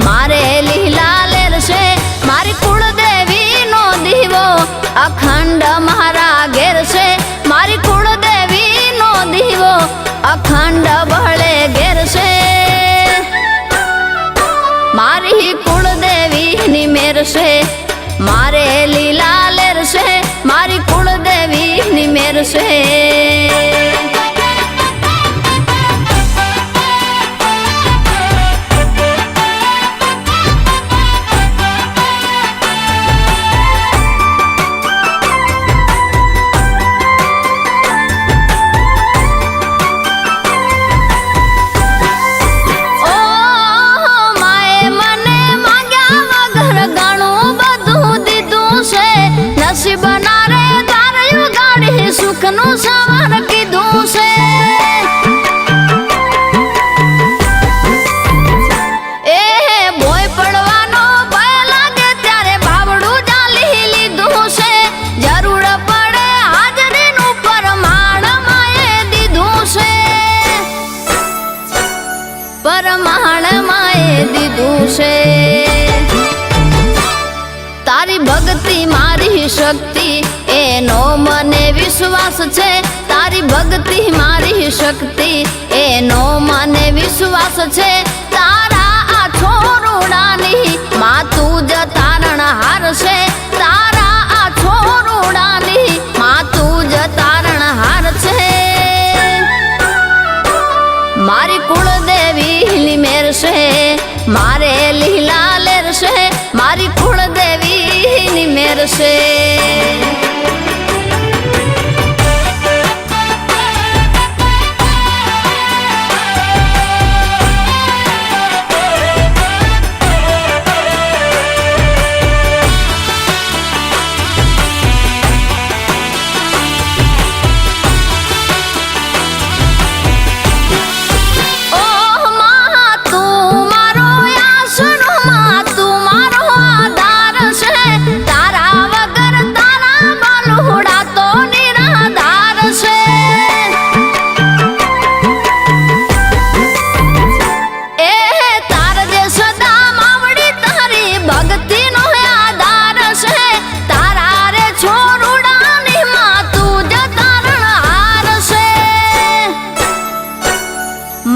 मारे लीला लेर से मारी कुलदेवी नो दीवो अखंड मारा घेर से मारी कुलदेवी नो दीवो अखंड बहले घेर से मारी कुलदेवी नी मेर से मारे लीला लेर से मारी कुलदेवी नी मेर से बना रे तार गाड़ी सुख नु सवार कीधुं से ए भोय पड़वानो भय लागे त्यारे भावड़ू जाली लीधुं से जरूर पड़े हाजरी नु परमाण माए दीधुं से परमाण माए दीधुं से तारी भक्ति मारी शक्ति एनो मने विश्वास छे तारी भक्ति मारी शक्ति एनो मने विश्वास छे तारा आ छोरुडानी मातू ज तारण हार छे तारा आ छोरुडानी मातू ज तारण हार छे मारी कुलदेवी नी मेर से मारे लीला लेर से मारी कुलदेवी नी मेर से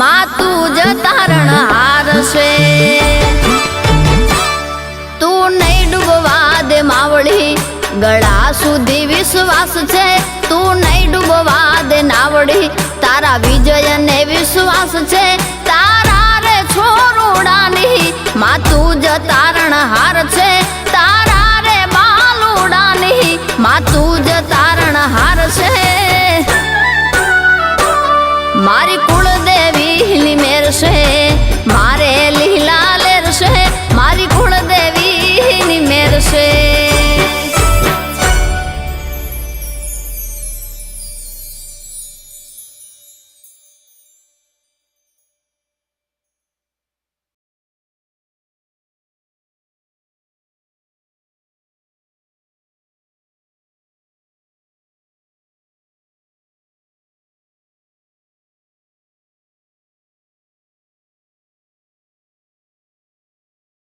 मातू ज तारण हार से तू नहीं डूबवा दे मावड़ी गळा सुधी विश्वास छे तू नहीं डूबवा दे नावड़ी तारा विजय ने विश्वास छे तारा रे छोरुडानी मातू ज तारण हार छे तारा रे बालुडानी मातू ज तारण हार छे मारी कुलदेवी नी मेर से